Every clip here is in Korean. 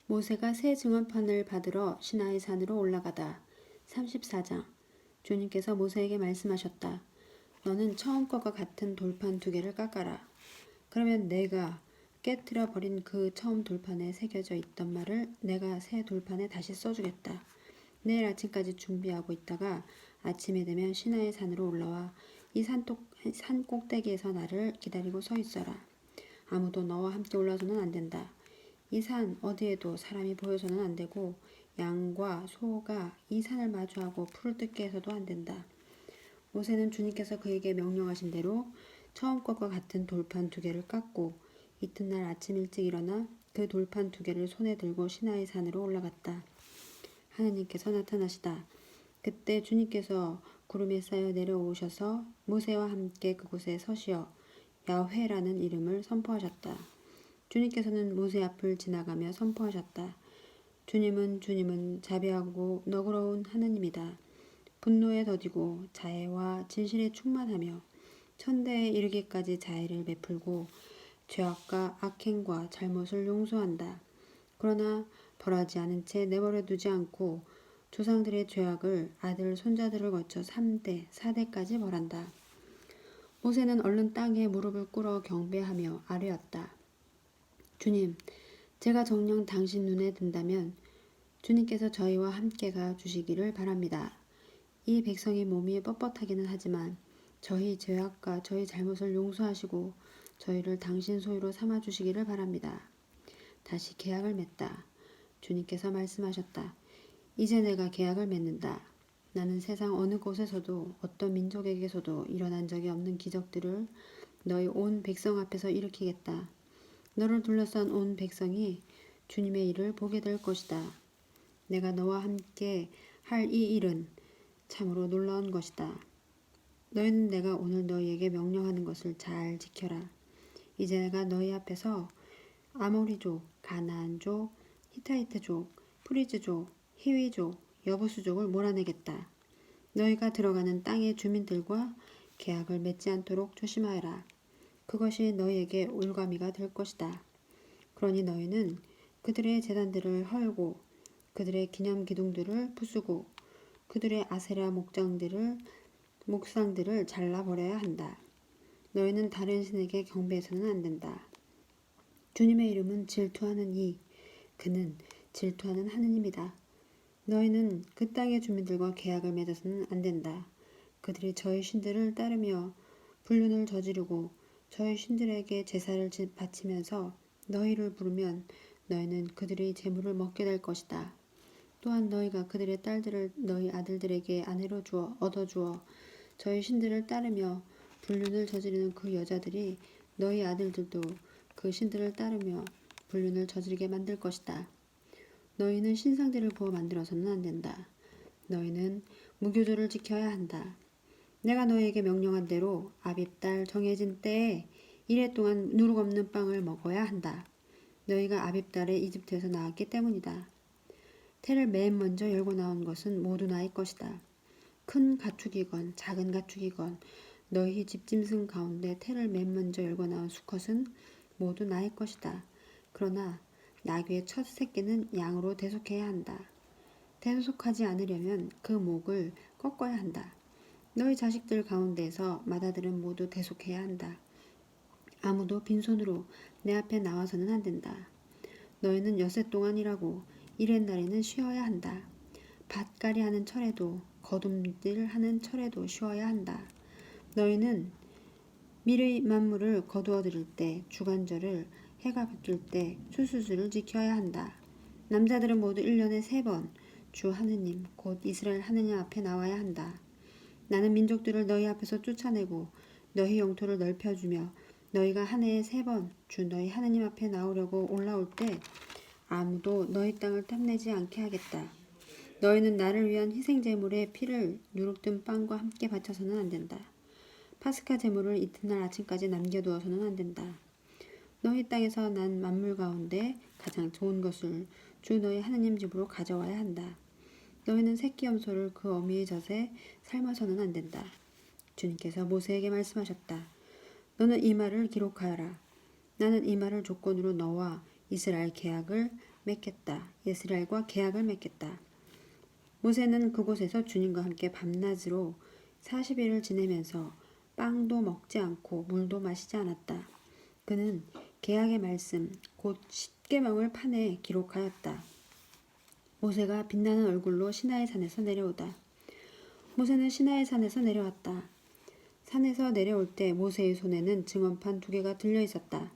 모세가 새 증언판을 받으러 시나이 산으로 올라가다. 34장. 주님께서 모세에게 말씀하셨다. 너는 처음 것과 같은 돌판 2개를 깎아라. 그러면 내가 깨트려 버린 그 처음 돌판에 새겨져 있던 말을 내가 새 돌판에 다시 써주겠다. 내일 아침까지 준비하고 있다가 아침이 되면 시나이 산으로 올라와 이 산 꼭대기에서 나를 기다리고 서 있어라. 아무도 너와 함께 올라서는 안 된다. 이 산 어디에도 사람이 보여서는 안 되고 양과 소가 이 산을 마주하고 풀을 뜯게 해서도 안 된다. 모세는 주님께서 그에게 명령하신 대로 처음 것과 같은 돌판 2개를 깎고 이튿날 아침 일찍 일어나 그 돌판 2개를 손에 들고 시나이 산으로 올라갔다. 하느님께서 나타나시다. 그때 주님께서 구름에 쌓여 내려오셔서 모세와 함께 그곳에 서시어 야훼라는 이름을 선포하셨다. 주님께서는 모세 앞을 지나가며 선포하셨다. 주님은 자비하고 너그러운 하느님이다. 분노에 더디고 자애와 진실에 충만하며 천대에 이르기까지 자애를 베풀고 죄악과 악행과 잘못을 용서한다. 그러나 벌하지 않은 채 내버려 두지 않고 조상들의 죄악을 아들 손자들을 거쳐 3대 4대까지 벌한다. 모세는 얼른 땅에 무릎을 꿇어 경배하며 아뢰었다. 주님, 제가 정녕 당신 눈에 든다면 주님께서 저희와 함께 가 주시기를 바랍니다. 이 백성의 몸이 뻣뻣하기는 하지만 저희 죄악과 저희 잘못을 용서하시고 저희를 당신 소유로 삼아 주시기를 바랍니다. 다시 계약을 맺다. 주님께서 말씀하셨다. 이제 내가 계약을 맺는다. 나는 세상 어느 곳에서도 어떤 민족에게서도 일어난 적이 없는 기적들을 너희 온 백성 앞에서 일으키겠다. 너를 둘러싼 온 백성이 주님의 일을 보게 될 것이다. 내가 너와 함께 할 이 일은 참으로 놀라운 것이다. 너희는 내가 오늘 너희에게 명령하는 것을 잘 지켜라. 이제 내가 너희 앞에서 아모리족, 가나안족, 히타이트족, 프리즈족, 히위족, 여부수족을 몰아내겠다. 너희가 들어가는 땅의 주민들과 계약을 맺지 않도록 조심하여라. 그것이 너희에게 올가미가 될 것이다. 그러니 너희는 그들의 제단들을 헐고 그들의 기념 기둥들을 부수고 그들의 아세라 목상들을 잘라버려야 한다. 너희는 다른 신에게 경배해서는 안 된다. 주님의 이름은 질투하는 이, 그는 질투하는 하느님이다. 너희는 그 땅의 주민들과 계약을 맺어서는 안 된다. 그들이 저희 신들을 따르며 불륜을 저지르고 저희 신들에게 제사를 바치면서 너희를 부르면 너희는 그들의 재물을 먹게 될 것이다. 또한 너희가 그들의 딸들을 너희 아들들에게 아내로 얻어주어 저희 신들을 따르며 불륜을 저지르는 그 여자들이 너희 아들들도 그 신들을 따르며 불륜을 저지르게 만들 것이다. 너희는 신상들을 부어 만들어서는 안 된다. 너희는 무교절을 지켜야 한다. 내가 너희에게 명령한 대로 아빕달 정해진 때에 이래 동안 누룩 없는 빵을 먹어야 한다. 너희가 아빕달에 이집트에서 나왔기 때문이다. 태를 맨 먼저 열고 나온 것은 모두 나의 것이다. 큰 가축이건 작은 가축이건 너희 집짐승 가운데 태를 맨 먼저 열고 나온 수컷은 모두 나의 것이다. 그러나 나귀의 첫 새끼는 양으로 대속해야 한다. 대속하지 않으려면 그 목을 꺾어야 한다. 너희 자식들 가운데서 맏아들은 모두 대속해야 한다. 아무도 빈손으로 내 앞에 나와서는 안 된다. 너희는 엿새 동안 일하고 이렛날에는 쉬어야 한다. 밭갈이 하는 철에도 거둠질 하는 철에도 쉬어야 한다. 너희는 밀의 만물을 거두어 들일 때 주간절을 해가 바뀔 때 추수주를 지켜야 한다. 남자들은 모두 1년에 3번 주 하느님 곧 이스라엘 하느님 앞에 나와야 한다. 나는 민족들을 너희 앞에서 쫓아내고 너희 영토를 넓혀주며 너희가 한 해에 3번 주 너희 하느님 앞에 나오려고 올라올 때 아무도 너희 땅을 탐내지 않게 하겠다. 너희는 나를 위한 희생제물의 피를 누룩든 빵과 함께 바쳐서는 안 된다. 파스카 제물을 이튿날 아침까지 남겨두어서는 안 된다. 너희 땅에서 난 만물 가운데 가장 좋은 것을 주 너희 하느님 집으로 가져와야 한다. 너희는 새끼 염소를 그 어미의 젖에 삶아서는 안 된다. 주님께서 모세에게 말씀하셨다. 너는 이 말을 기록하여라. 나는 이 말을 조건으로 너와 이스라엘 계약을 맺겠다. 이스라엘과 계약을 맺겠다. 모세는 그곳에서 주님과 함께 밤낮으로 40일을 지내면서 빵도 먹지 않고 물도 마시지 않았다. 그는 계약의 말씀, 곧 십계명을 판에 기록하였다. 모세가 빛나는 얼굴로 시나이 산에서 내려오다. 모세는 시나이 산에서 내려왔다. 산에서 내려올 때 모세의 손에는 증언판 2개가 들려 있었다.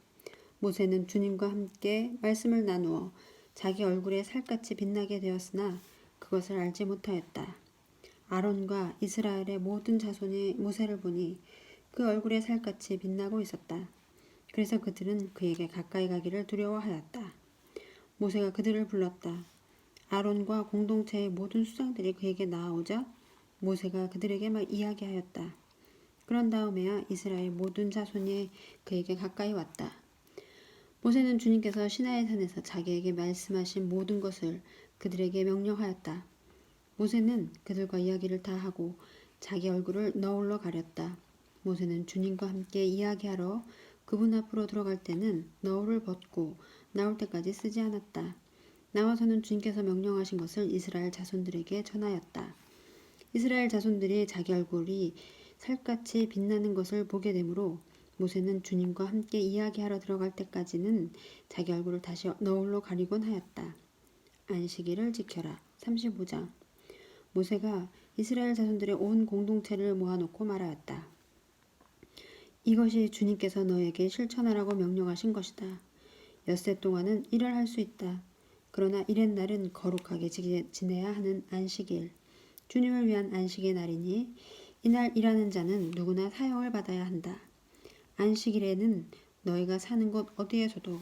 모세는 주님과 함께 말씀을 나누어 자기 얼굴에 살같이 빛나게 되었으나 그것을 알지 못하였다. 아론과 이스라엘의 모든 자손이 모세를 보니 그 얼굴에 살같이 빛나고 있었다. 그래서 그들은 그에게 가까이 가기를 두려워하였다. 모세가 그들을 불렀다. 아론과 공동체의 모든 수장들이 그에게 나아오자 모세가 그들에게 막 이야기하였다. 그런 다음에야 이스라엘 모든 자손이 그에게 가까이 왔다. 모세는 주님께서 시나이 산에서 자기에게 말씀하신 모든 것을 그들에게 명령하였다. 모세는 그들과 이야기를 다 하고 자기 얼굴을 너울로 가렸다. 모세는 주님과 함께 이야기하러 그분 앞으로 들어갈 때는 너울을 벗고 나올 때까지 쓰지 않았다. 나와서는 주님께서 명령하신 것을 이스라엘 자손들에게 전하였다. 이스라엘 자손들이 자기 얼굴이 살같이 빛나는 것을 보게 되므로 모세는 주님과 함께 이야기하러 들어갈 때까지는 자기 얼굴을 다시 너울로 가리곤 하였다. 안식일을 지켜라. 35장. 모세가 이스라엘 자손들의 온 공동체를 모아놓고 말하였다. 이것이 주님께서 너에게 실천하라고 명령하신 것이다. 엿새 동안은 일을 할 수 있다. 그러나 이렛날은 거룩하게 지내야 하는 안식일, 주님을 위한 안식의 날이니 이날 일하는 자는 누구나 사형을 받아야 한다. 안식일에는 너희가 사는 곳 어디에서도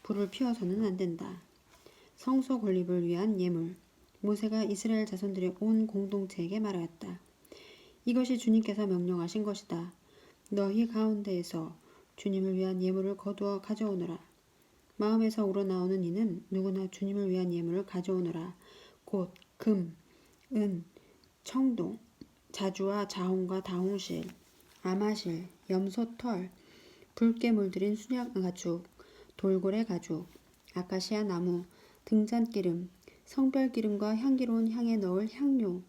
불을 피워서는 안 된다. 성소 건립을 위한 예물. 모세가 이스라엘 자손들의 온 공동체에게 말하였다. 이것이 주님께서 명령하신 것이다. 너희 가운데에서 주님을 위한 예물을 거두어 가져오너라. 마음에서 우러나오는 이는 누구나 주님을 위한 예물을 가져오너라. 곧 금, 은, 청동, 자주와 자홍과 다홍실, 아마실, 염소털, 붉게 물들인 순양 가죽, 돌고래 가죽, 아카시아 나무, 등잔기름, 성별기름과 향기로운 향에 넣을 향료,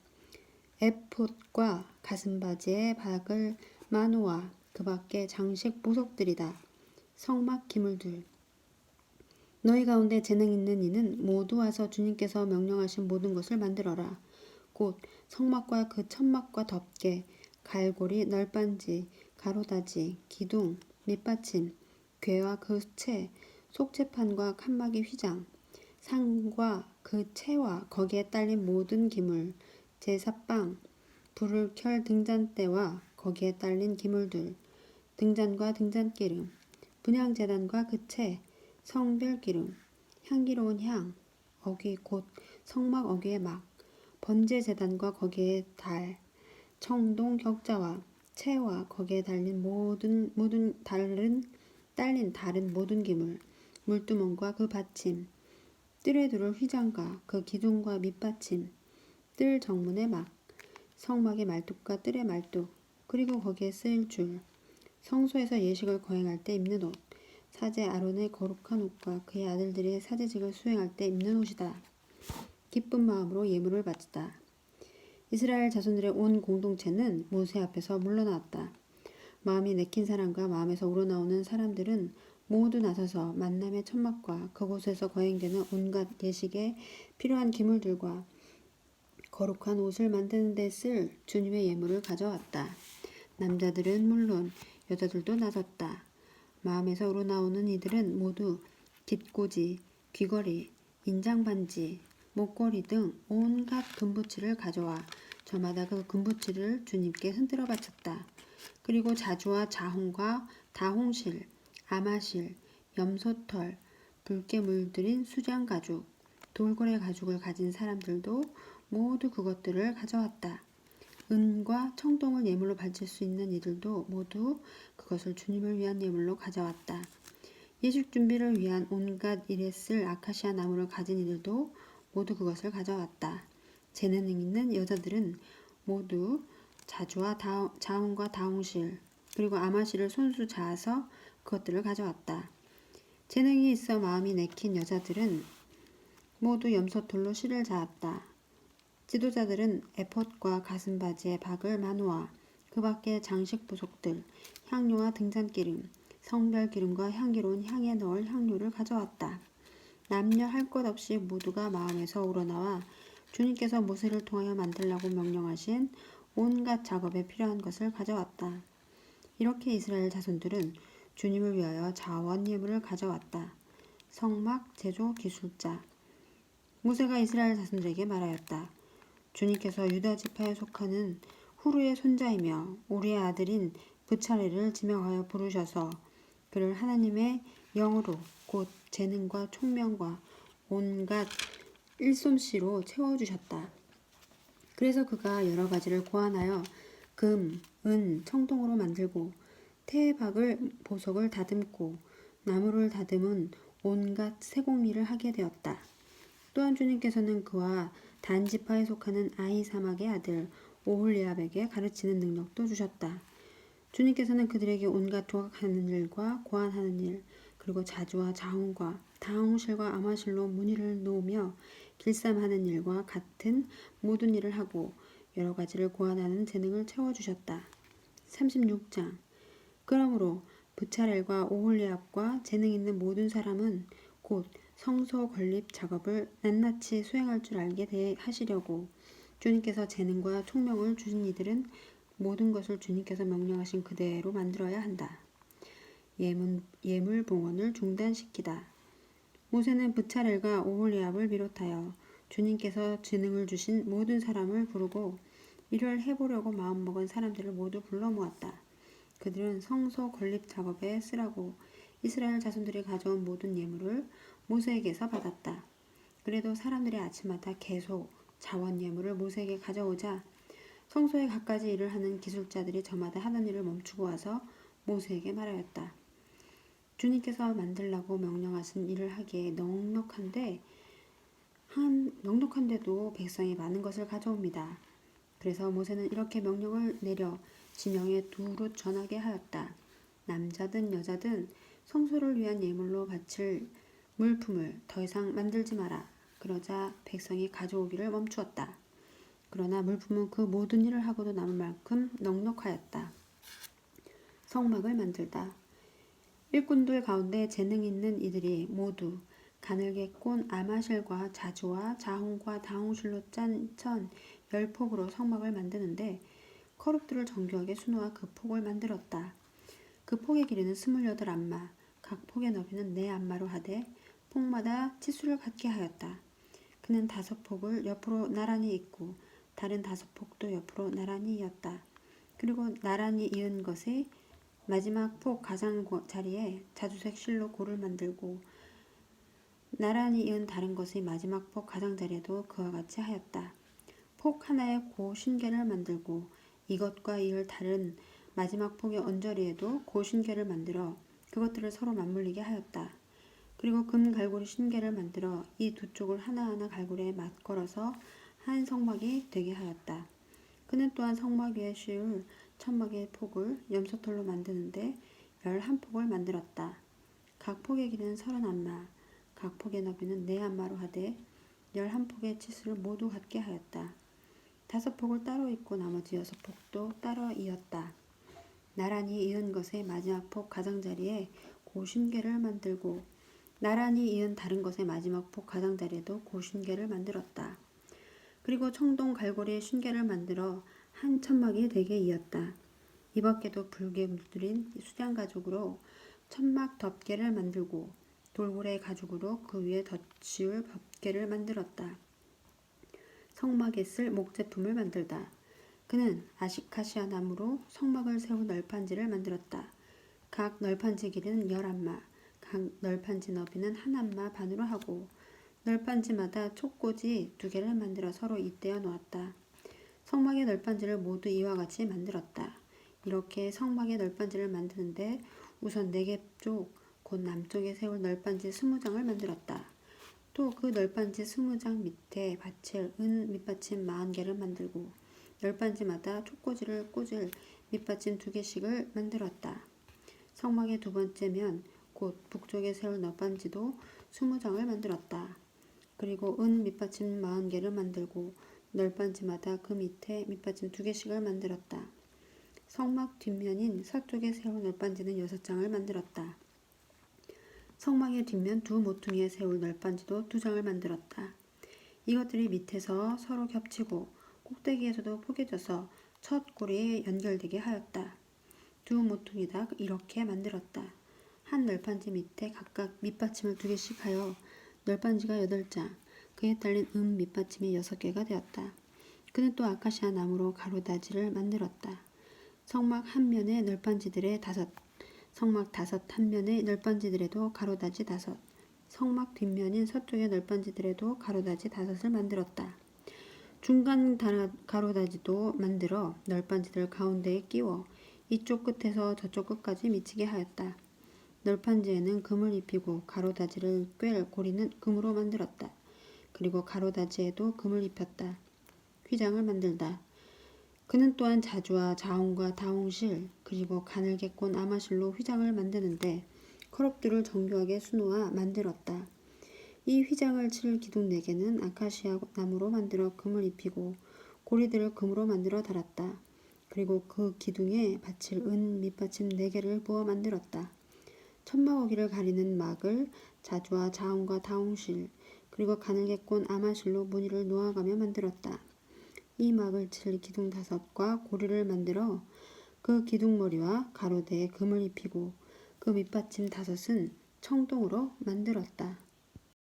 에폿과 가슴바지에 박을 마노와 그 밖에 장식 보석들이다. 성막 기물들. 너희 가운데 재능 있는 이는 모두 와서 주님께서 명령하신 모든 것을 만들어라. 곧 성막과 그 천막과 덮개, 갈고리, 널빤지, 가로다지, 기둥, 밑받침, 궤와 그 채, 속채판과 칸막이 휘장, 상과 그 채와 거기에 딸린 모든 기물, 제사빵, 불을 켤 등잔대와 거기에 딸린 기물들, 등잔과 등잔기름, 분향제단과 그 채, 성별기름, 향기로운 향, 어귀 곧 성막 어귀의 막, 번제제단과 거기에 달, 청동 격자와 채와 거기에 달린 딸린 다른 모든 기물, 물두멍과 그 받침, 뜰에 두를 휘장과 그 기둥과 밑받침, 뜰 정문의 막, 성막의 말뚝과 뜰의 말뚝, 그리고 거기에 쓰일 줄, 성소에서 예식을 거행할 때 입는 옷, 사제 아론의 거룩한 옷과 그의 아들들이 사제직을 수행할 때 입는 옷이다. 기쁜 마음으로 예물을 바치다. 이스라엘 자손들의 온 공동체는 모세 앞에서 물러나왔다. 마음이 내킨 사람과 마음에서 우러나오는 사람들은 모두 나서서 만남의 천막과 그곳에서 거행되는 온갖 예식에 필요한 기물들과 거룩한 옷을 만드는 데 쓸 주님의 예물을 가져왔다. 남자들은 물론 여자들도 나섰다. 마음에서 우러나오는 이들은 모두 깃꼬지, 귀걸이, 인장반지, 목걸이 등 온갖 금부치를 가져와 저마다 그 금부치를 주님께 흔들어 바쳤다. 그리고 자주와 자홍과 다홍실, 아마실, 염소털, 붉게 물들인 수장 가죽, 돌고래 가죽을 가진 사람들도 모두 그것들을 가져왔다. 은과 청동을 예물로 바칠 수 있는 이들도 모두 그것을 주님을 위한 예물로 가져왔다. 예식 준비를 위한 온갖 일에 쓸 아카시아 나무를 가진 이들도 모두 그것을 가져왔다. 재능 있는 여자들은 모두 자주와 자홍과 다홍실 그리고 아마실을 손수 자아서 그것들을 가져왔다. 재능이 있어 마음이 내킨 여자들은 모두 염소털로 실을 자았다. 지도자들은 에봇과 가슴바지에 박을 마노아, 그 밖에 장식 부속들, 향료와 등잔기름, 성별기름과 향기로운 향에 넣을 향료를 가져왔다. 남녀 할 것 없이 모두가 마음에서 우러나와 주님께서 모세를 통하여 만들라고 명령하신 온갖 작업에 필요한 것을 가져왔다. 이렇게 이스라엘 자손들은 주님을 위하여 자원 예물을 가져왔다. 성막 제조 기술자. 모세가 이스라엘 자손들에게 말하였다. 주님께서 유다 지파에 속하는 후루의 손자이며 우리의 아들인 부차례를 지명하여 부르셔서 그를 하나님의 영으로 곧 재능과 총명과 온갖 일솜씨로 채워주셨다. 그래서 그가 여러 가지를 고안하여 금, 은, 청동으로 만들고 태박을 보석을 다듬고 나무를 다듬은 온갖 세공미를 하게 되었다. 또한 주님께서는 그와 단 지파에 속하는 아히사막의 아들 오홀리압에게 가르치는 능력도 주셨다. 주님께서는 그들에게 온갖 조각하는 일과 고안하는 일, 그리고 자주와 자홍과 다홍실과 아마실로 무늬를 놓으며 길쌈하는 일과 같은 모든 일을 하고 여러 가지를 고안하는 재능을 채워주셨다. 36장. 그러므로 부차렐과 오홀리압과 재능 있는 모든 사람은 곧 성소 건립 작업을 낱낱이 수행할 줄 알게 하시려고 주님께서 재능과 총명을 주신 이들은 모든 것을 주님께서 명령하신 그대로 만들어야 한다. 예물 봉헌을 중단시키다. 모세는 부차렐과 오홀리압을 비롯하여 주님께서 재능을 주신 모든 사람을 부르고 이를 해보려고 마음먹은 사람들을 모두 불러 모았다. 그들은 성소 건립 작업에 쓰라고 이스라엘 자손들이 가져온 모든 예물을 모세에게서 받았다. 그래도 사람들이 아침마다 계속 자원 예물을 모세에게 가져오자 성소에 갖가지 일을 하는 기술자들이 저마다 하던 일을 멈추고 와서 모세에게 말하였다. 주님께서 만들라고 명령하신 일을 하기에 넉넉한데도 백성이 많은 것을 가져옵니다. 그래서 모세는 이렇게 명령을 내려 진영에 두루 전하게 하였다. 남자든 여자든 성소를 위한 예물로 바칠 물품을 더 이상 만들지 마라. 그러자 백성이 가져오기를 멈추었다. 그러나 물품은 그 모든 일을 하고도 남을 만큼 넉넉하였다. 성막을 만들다. 일꾼들 가운데 재능 있는 이들이 모두 가늘게 꼰 아마실과 자주와 자홍과 다홍실로 짠 천 10폭으로 성막을 만드는데 커룹들을 정교하게 수놓아 그 폭을 만들었다. 그 폭의 길이는 28안마, 각 폭의 너비는 4안마로 하되 폭마다 치수를 같게 하였다. 그는 5폭을 옆으로 나란히 잇고 다른 5폭도 옆으로 나란히 이었다. 그리고 나란히 이은 것의 마지막 폭 가장자리에 자주색 실로 골을 만들고 나란히 이은 다른 것의 마지막 폭 가장자리에도 그와 같이 하였다. 폭 하나에 고 신계를 만들고 이것과 이을 다른 마지막 폭의 언저리에도 고 신계를 만들어 그것들을 서로 맞물리게 하였다. 그리고 금 갈고리 신계를 만들어 이 두 쪽을 하나하나 갈고리에 맞걸어서 한 성막이 되게 하였다. 그는 또한 성막 위에 씌울 천막의 폭을 염소털로 만드는데 11폭을 만들었다. 각 폭의 길이는 30안마, 각 폭의 너비는 4안마로 하되 11폭의 치수를 모두 같게 하였다. 5폭을 따로 잇고 나머지 6폭도 따로 이었다. 나란히 이은 것의 마지막 폭 가장자리에 고신계를 만들고 나란히 이은 다른 것의 마지막 폭 가장자리에도 고신계를 만들었다. 그리고 청동 갈고리의 신계를 만들어 한 천막이 되게 이었다. 이 밖에도 붉게 물들인 수장 가죽으로 천막 덮개를 만들고 돌고래 가죽으로 그 위에 덧씌울 덮개를 만들었다. 성막에 쓸 목제품을 만들다. 그는 아시카시아 나무로 성막을 세운 널판지를 만들었다. 각 널판지 길이는 10안마, 각 널판지 너비는 1안마 반으로 하고 널판지마다 촉꽂이 2개를 만들어 서로 잇대어 놓았다. 성막의 널판지를 모두 이와 같이 만들었다. 이렇게 성막의 널판지를 만드는데 우선 4개 쪽, 곧 남쪽에 세울 널판지 20장을 만들었다. 또 그 널판지 20장 밑에 받칠 은 밑받침 40개를 만들고 널판지마다 촉꽂이를 꽂을 밑받침 2개씩을 만들었다. 성막의 두 번째 면, 곧 북쪽에 세울 널판지도 20장을 만들었다. 그리고 은 밑받침 40개를 만들고 널빤지마다 그 밑에 밑받침 2개씩을 만들었다. 성막 뒷면인 서쪽에 세울 널빤지는 6장을 만들었다. 성막의 뒷면 두 모퉁이에 세울 널빤지도 2장을 만들었다. 이것들이 밑에서 서로 겹치고 꼭대기에서도 포개져서 첫 고리에 연결되게 하였다. 두 모퉁이 다 이렇게 만들었다. 한 널빤지 밑에 각각 밑받침을 2개씩 하여 널빤지가 8장, 그에 딸린 은 밑받침이 6개가 되었다. 그는 또 아카시아 나무로 가로다지를 만들었다. 성막 한 면의 널빤지들의 5, 성막 5 한 면의 널빤지들에도 가로다지 5, 성막 뒷면인 서쪽의 널빤지들에도 가로다지 5을 만들었다. 중간 가로다지도 만들어 널빤지들 가운데에 끼워 이쪽 끝에서 저쪽 끝까지 미치게 하였다. 널빤지에는 금을 입히고 가로다지를 꿰 고리는 금으로 만들었다. 그리고 가로다지에도 금을 입혔다. 휘장을 만들다. 그는 또한 자주와 자홍과 다홍실 그리고 가늘게 꼰 아마실로 휘장을 만드는데 커럽들을 정교하게 수놓아 만들었다. 이 휘장을 칠 기둥 4개는 아카시아 나무로 만들어 금을 입히고 고리들을 금으로 만들어 달았다. 그리고 그 기둥에 받칠 은 밑받침 4개를 부어 만들었다. 천막어기를 가리는 막을 자주와 자홍과 다홍실 그리고 가늘게 꼰 아마실로 무늬를 놓아가며 만들었다. 이 막을 칠 기둥 5과 고리를 만들어 그 기둥머리와 가로대에 금을 입히고 그 밑받침 5은 청동으로 만들었다.